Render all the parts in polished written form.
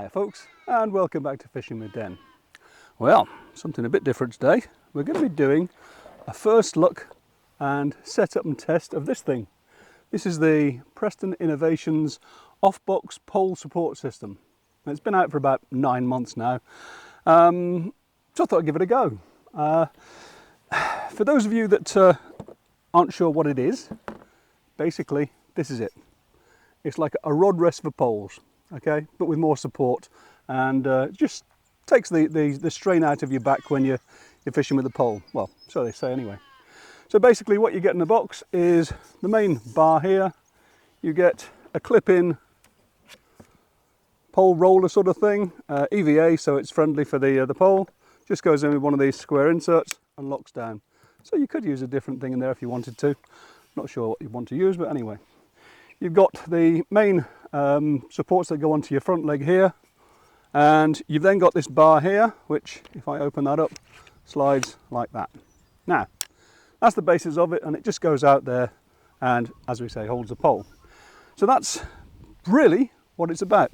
Hiya folks, and welcome back to Fishing with Den. Well, something a bit different today. We're going to be doing a first look and setup and test of this thing. This is the Preston Innovations off-box pole support system. It's been out for about 9 months now, so I thought I'd give it a go. For those of you that aren't sure what it is, basically this is it. It's like a rod rest for poles, okay, but with more support, and just takes the strain out of your back when you're fishing with a pole. Well, so they say anyway. So basically what you get in the box is the main bar here. You get a clip-in pole roller sort of thing, EVA, so it's friendly for the pole. Just goes in with one of these square inserts and locks down. So you could use a different thing in there if you wanted to. Not sure what you want to use, but anyway. You've got the main supports that go onto your front leg here, and you've then got this bar here, which, if I open that up, slides like that. Now, that's the basis of it, and it just goes out there and, as we say, holds the pole. So that's really what it's about.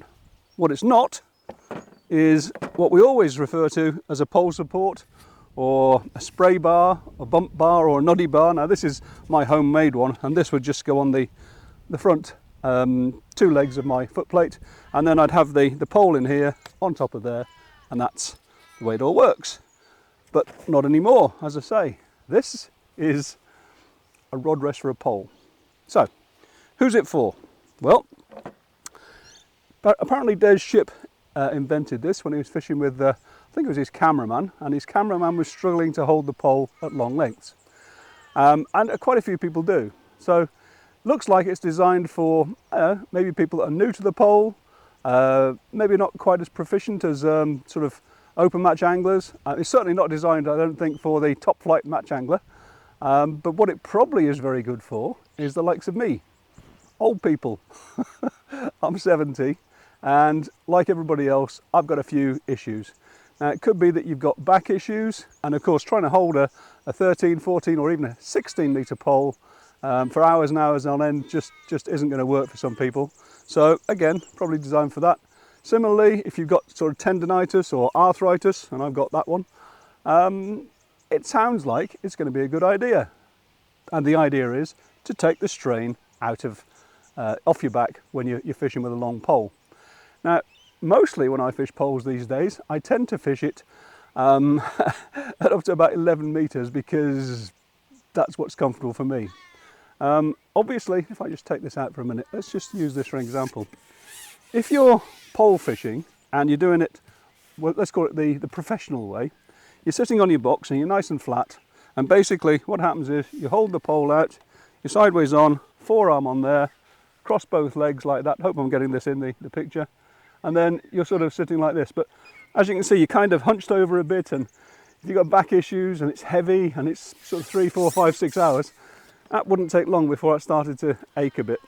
What it's not is what we always refer to as a pole support, or a spray bar, a bump bar, or a noddy bar. Now this is my homemade one, and this would just go on the front 2 legs of my foot plate, and then I'd have the pole in here on top of there, and that's the way it all works. But not anymore, as I say. This is a rod rest for a pole. So, who's it for? Well, apparently Des Ship invented this when he was fishing with, I think it was his cameraman, and his cameraman was struggling to hold the pole at long lengths. And quite a few people do. So, looks like it's designed for maybe people that are new to the pole, maybe not quite as proficient as sort of open match anglers. It's certainly not designed, I don't think, for the top flight match angler. But what it probably is very good for is the likes of me, old people. I'm 70, and like everybody else, I've got a few issues. Now, it could be that you've got back issues, and of course trying to hold a 13, 14 or even a 16 metre pole for hours and hours on end just isn't going to work for some people. So again, probably designed for that. Similarly, if you've got sort of tendinitis or arthritis, and I've got that one, it sounds like it's going to be a good idea. And the idea is to take the strain out of off your back when you're fishing with a long pole. Now, mostly when I fish poles these days, I tend to fish it at up to about 11 metres because that's what's comfortable for me. Obviously, if I just take this out for a minute, let's just use this for an example. If you're pole fishing and you're doing it, well, let's call it the professional way, you're sitting on your box and you're nice and flat, and basically what happens is you hold the pole out, you're sideways on, forearm on there, cross both legs like that. Hope I'm getting this in the picture. And then you're sort of sitting like this. But as you can see, you're kind of hunched over a bit, and if you've got back issues and it's heavy and it's sort of 3, 4, 5, 6 hours, that wouldn't take long before it started to ache a bit.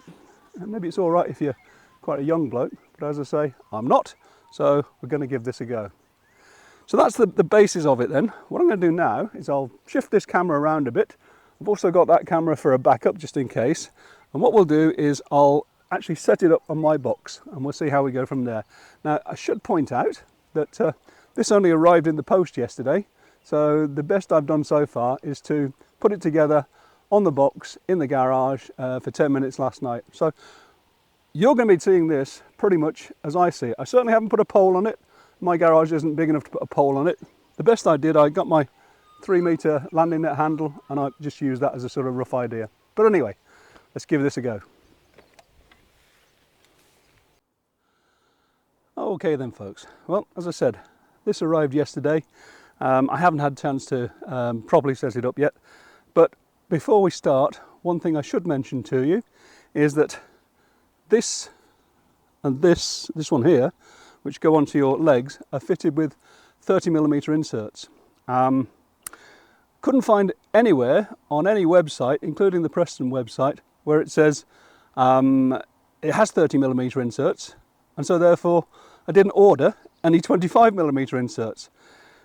And maybe it's all right if you're quite a young bloke, but as I say, I'm not, so we're going to give this a go. So that's the basis of it then. What I'm going to do now is I'll shift this camera around a bit. I've also got that camera for a backup just in case. And what we'll do is I'll actually set it up on my box, and we'll see how we go from there. Now, I should point out that this only arrived in the post yesterday, so the best I've done so far is to put it together on the box in the garage for 10 minutes last night. So you're going to be seeing this pretty much as I see it. I certainly haven't put a pole on it. My garage isn't big enough to put a pole on it. The best I did, I got my 3 metre landing net handle, and I just used that as a sort of rough idea. But anyway, let's give this a go. Okay then folks, well, as I said, this arrived yesterday. I haven't had a chance to properly set it up yet, but before we start, one thing I should mention to you is that this and this one here, which go onto your legs, are fitted with 30mm inserts. Couldn't find anywhere on any website, including the Preston website, where it says it has 30mm inserts, and so therefore I didn't order any 25mm inserts,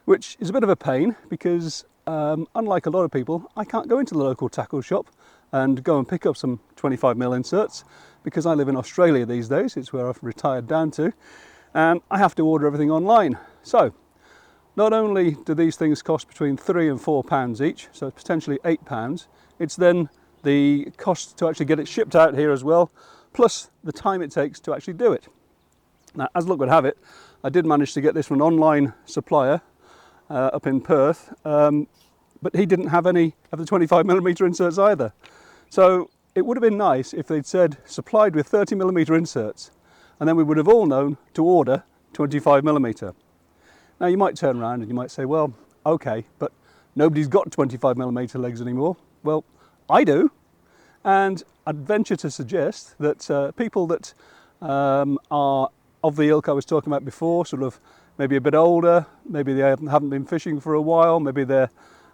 which is a bit of a pain because unlike a lot of people, I can't go into the local tackle shop and go and pick up some 25mm inserts because I live in Australia these days. It's where I've retired down to. and I have to order everything online. So not only do these things cost between £3 and £4 each, so potentially £8, it's then the cost to actually get it shipped out here as well, plus the time it takes to actually do it. Now, as luck would have it, I did manage to get this from an online supplier up in Perth, but he didn't have any of the 25mm inserts either. So it would have been nice if they'd said supplied with 30mm inserts, and then we would have all known to order 25mm. Now you might turn around and you might say, well, okay, but nobody's got 25mm legs anymore. Well, I do, and I'd venture to suggest that people that are of the ilk I was talking about before, sort of maybe a bit older, maybe they haven't been fishing for a while, maybe they're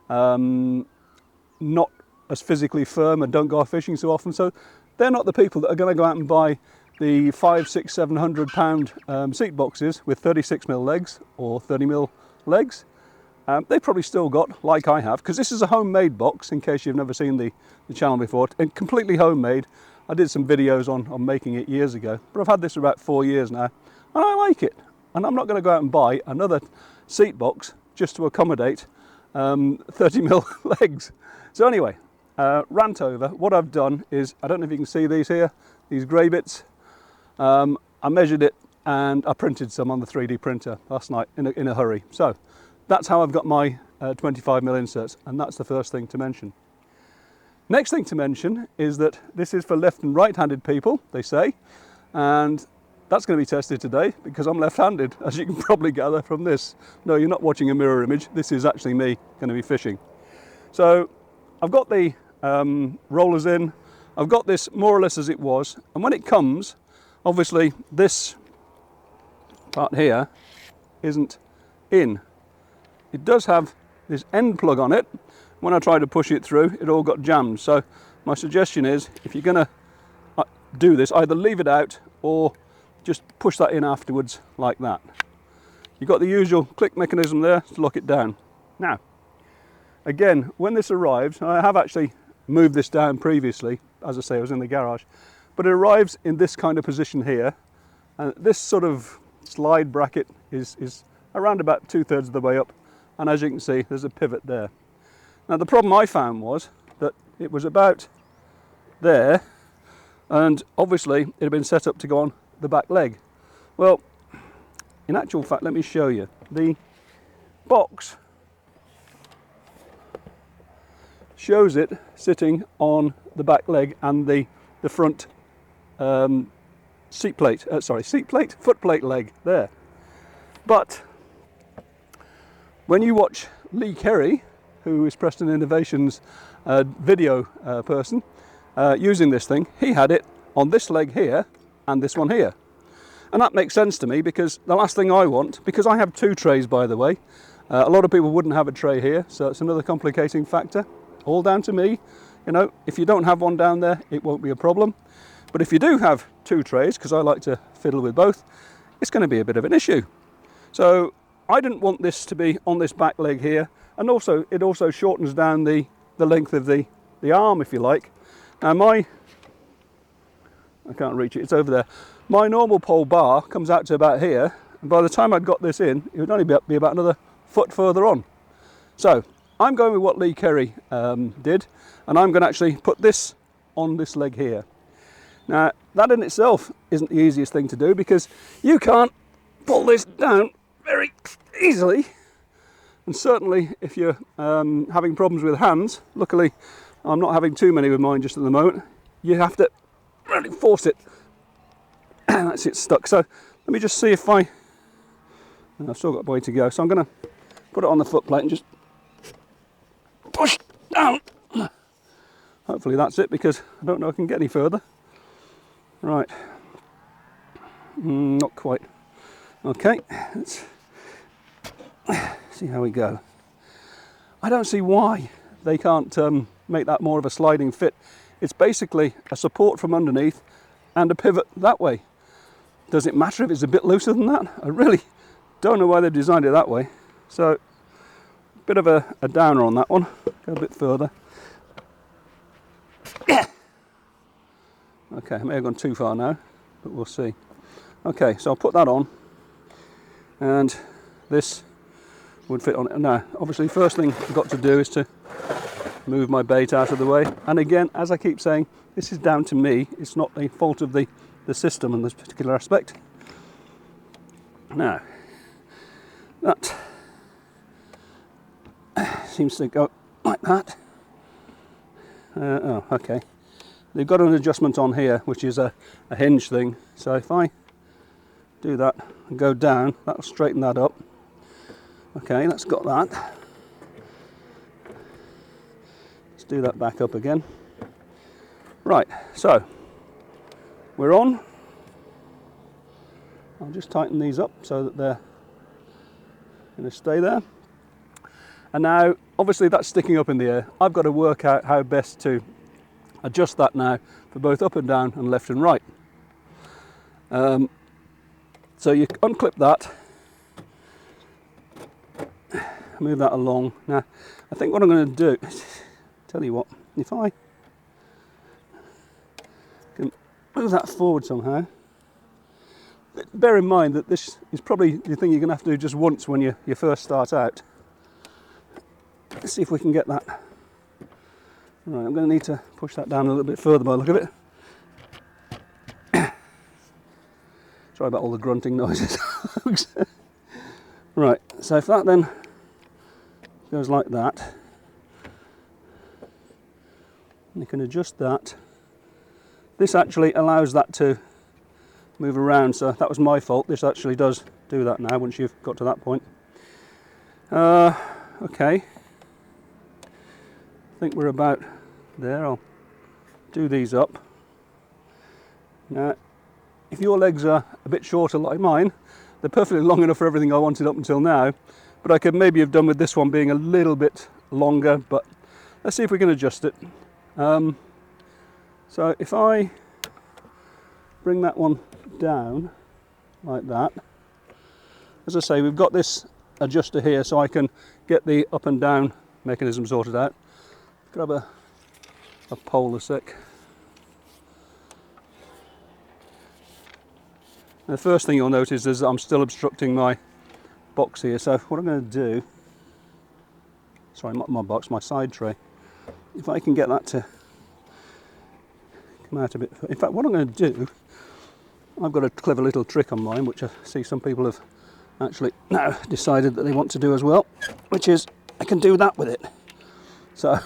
not as physically firm and don't go fishing so often, so they're not the people that are going to go out and buy the 500, 600, £700 seat boxes with 36mm legs or 30mm legs. They've probably still got, like I have, because this is a homemade box, in case you've never seen the channel before, and completely homemade. I did some videos on making it years ago, but I've had this for about 4 years now, and I like it. And I'm not going to go out and buy another seat box just to accommodate 30mm legs. So anyway, rant over. What I've done is, I don't know if you can see these here, these grey bits. I measured it and I printed some on the 3D printer last night in a hurry. So that's how I've got my 25mm inserts, and that's the first thing to mention. Next thing to mention is that this is for left and right-handed people, they say, and that's going to be tested today because I'm left-handed, as you can probably gather from this. No, you're not watching a mirror image, this is actually me going to be fishing. So I've got the rollers in, I've got this more or less as it was, and when it comes, obviously this part here isn't in. It does have this end plug on it. When I tried to push it through, it all got jammed. So my suggestion is, if you're going to do this, either leave it out or just push that in afterwards like that. You've got the usual click mechanism there to lock it down. Now, again, when this arrives, I have actually moved this down previously, as I say, I was in the garage, but it arrives in this kind of position here, and this sort of slide bracket is around about 2/3 of the way up, and as you can see, there's a pivot there. Now the problem I found was that it was about there, and obviously it had been set up to go on the back leg. Well, in actual fact, let me show you. The box shows it sitting on the back leg and the front foot plate leg there. But when you watch Lee Kerry, who is Preston Innovations video person, using this thing, he had it on this leg here and this one here. And that makes sense to me, because the last thing I want, because I have 2 trays by the way, a lot of people wouldn't have a tray here, so it's another complicating factor. All down to me. You know, if you don't have one down there, it won't be a problem. But if you do have 2 trays, because I like to fiddle with both, it's going to be a bit of an issue. So I didn't want this to be on this back leg here, and also it also shortens down the length of the arm, if you like. Now I can't reach it, it's over there. My normal pole bar comes out to about here, and by the time I'd got this in, it would only be about another foot further on. So I'm going with what Lee Kerry did, and I'm going to actually put this on this leg here. Now that in itself isn't the easiest thing to do, because you can't pull this down very easily, and certainly if you're having problems with hands, luckily I'm not having too many with mine just at the moment, you have to really force it. That's it, stuck. So let me just see if I've still got a way to go, so I'm going to put it on the foot plate and just push down. Hopefully that's it, because I don't know if I can get any further. Right, not quite. Okay, let's see how we go. I don't see why they can't make that more of a sliding fit. It's basically a support from underneath and a pivot that way. Does it matter if it's a bit looser than that? I really don't know why they've designed it that way. So, a bit of a downer on that one. Go a bit further. Okay, I may have gone too far now, but we'll see. Okay, so I'll put that on. and this would fit on it. Now, obviously, first thing I've got to do is to move my bait out of the way. And again, as I keep saying, this is down to me. It's not a fault of the system in this particular aspect. Now, that seems to go like that. Oh, okay. They've got an adjustment on here, which is a hinge thing. So if I do that and go down, that'll straighten that up. Okay, that's got that. Let's do that back up again. Right, so we're on. I'll just tighten these up so that they're going to stay there. And now, obviously that's sticking up in the air. I've got to work out how best to adjust that now for both up and down and left and right. So you unclip that, move that along. Now, I think what I'm going to do, tell you what, if I can move that forward somehow, bear in mind that this is probably the thing you're going to have to do just once when you first start out. Let's see if we can get that. Right, I'm going to need to push that down a little bit further by the look of it. Sorry about all the grunting noises. Right, so if that then goes like that, you can adjust that. This actually allows that to move around, so that was my fault. This actually does do that now once you've got to that point. Okay. I think we're about there. I'll do these up. Now, if your legs are a bit shorter like mine, they're perfectly long enough for everything I wanted up until now, but I could maybe have done with this one being a little bit longer, but let's see if we can adjust it. So if I bring that one down like that, as I say, we've got this adjuster here so I can get the up and down mechanism sorted out. Grab a pole a sec. The first thing you'll notice is that I'm still obstructing my box here, so what I'm going to do, sorry, not my box, my side tray, if I can get that to come out a bit. In fact, what I'm going to do, I've got a clever little trick on mine which I see some people have actually now decided that they want to do as well, which is I can do that with it. So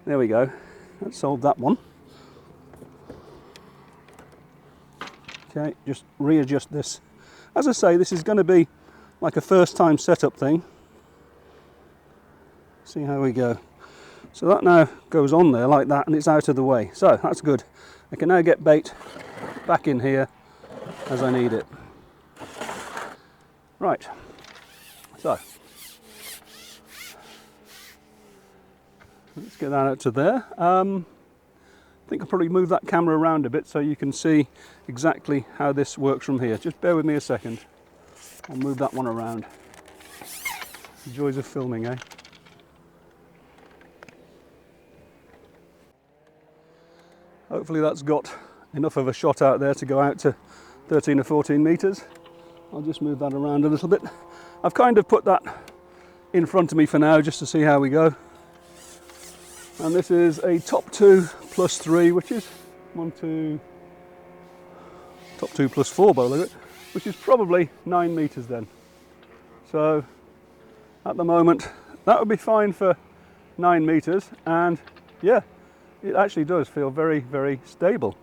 there we go, that solved that one. Okay, just readjust this. As I say, this is going to be like a first time setup thing. See how we go. So that now goes on there like that and it's out of the way. So that's good. I can now get bait back in here as I need it. Right, so let's get that out to there. I think I'll probably move that camera around a bit so you can see exactly how this works from here. Just bear with me a second. I'll move that one around. The joys of filming, eh? Hopefully that's got enough of a shot out there to go out to 13 or 14 metres. I'll just move that around a little bit. I've kind of put that in front of me for now just to see how we go. And this is a top 2 plus 3, which is top 2 plus 4 by the look of it, which is probably 9 metres then. So at the moment that would be fine for 9 metres, and yeah, it actually does feel very, very stable.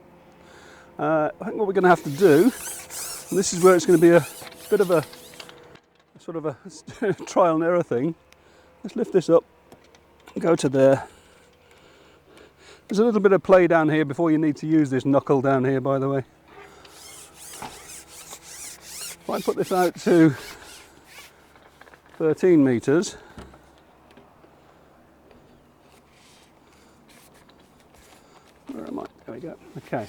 I think what we're going to have to do, and this is where it's going to be a bit of a sort of a trial and error thing. Let's lift this up, go to there. There's a little bit of play down here before you need to use this knuckle down here, by the way. If I put this out to 13 metres, where am I? There we go. Okay,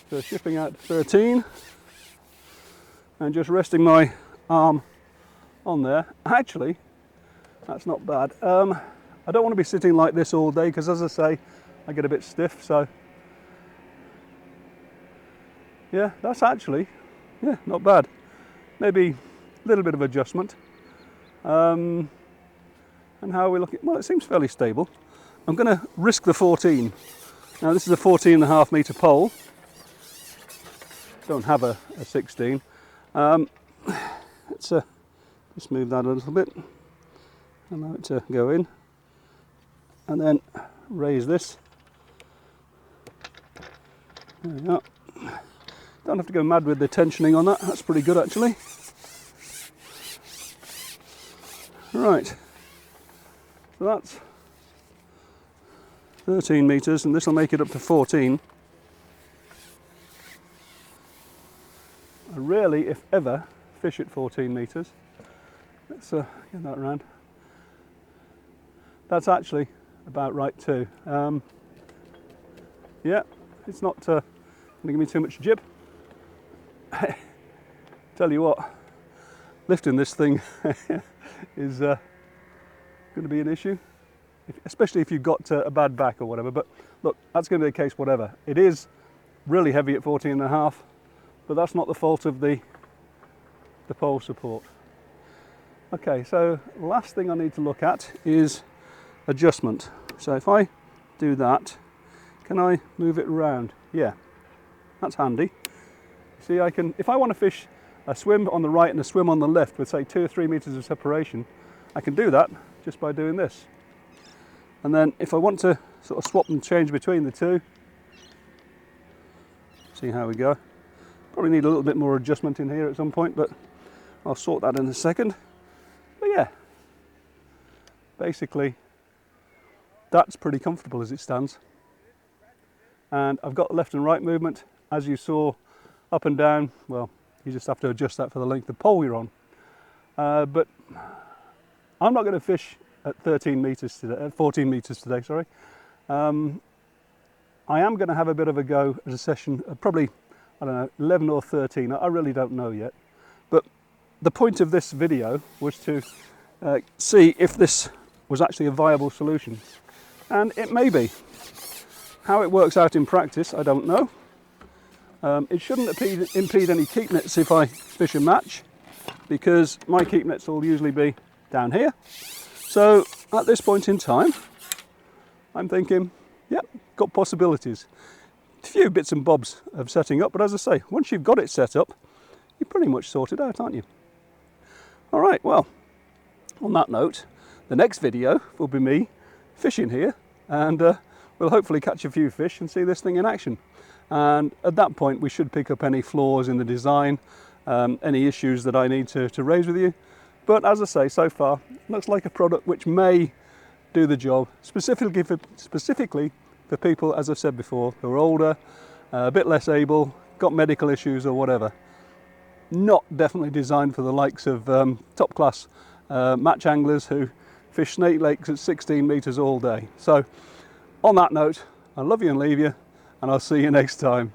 so shipping out to 13 and just resting my arm on there. Actually, that's not bad. I don't want to be sitting like this all day because, as I say, I get a bit stiff, so yeah, that's actually, yeah, not bad. maybe a little bit of adjustment. And how are we looking? Well, it seems fairly stable. I'm going to risk the 14. Now this is a 14.5 metre pole. Don't have a 16. Let's just move that a little bit. Allow it to go in. And then raise this. There we are. Don't have to go mad with the tensioning on that. That's pretty good actually. Right. So that's 13 metres, and this will make it up to 14. I rarely, if ever, fish at 14 metres. Let's get that around. That's actually about right too. Yeah, it's not going to give me too much jib. Tell you what, lifting this thing is going to be an issue, especially if you've got a bad back or whatever. But look, that's going to be the case whatever. It is really heavy at 14.5, but that's not the fault of the pole support. Okay, so last thing I need to look at is adjustment. So if I do that, can I move it around? Yeah, that's handy. See, I can, if I want to fish a swim on the right and a swim on the left with say 2 or 3 metres of separation, I can do that just by doing this. And then if I want to sort of swap and change between the two, see how we go. Probably need a little bit more adjustment in here at some point, but I'll sort that in a second. But yeah, basically that's pretty comfortable as it stands. And I've got left and right movement, as you saw, up and down. Well, you just have to adjust that for the length of pole you're on. But I'm not going to fish at 13 metres today, at 14 metres today, sorry. I am going to have a bit of a go at a session, probably, I don't know, 11 or 13, I really don't know yet. But the point of this video was to see if this was actually a viable solution. And it may be. How it works out in practice, I don't know. It shouldn't impede any keep nets if I fish a match, because my keep nets will usually be down here. So at this point in time, I'm thinking, yep, got possibilities. A few bits and bobs of setting up, but as I say, once you've got it set up, you're pretty much sorted out, aren't you? All right, well, on that note, the next video will be me fishing here, and we'll hopefully catch a few fish and see this thing in action. And at that point, we should pick up any flaws in the design, any issues that I need to raise with you. But as I say, so far, looks like a product which may do the job, specifically for people, as I've said before, who are older, a bit less able, got medical issues or whatever. Not definitely designed for the likes of top class match anglers who fish Snake Lakes at 16 metres all day. So on that note, I love you and leave you, and I'll see you next time.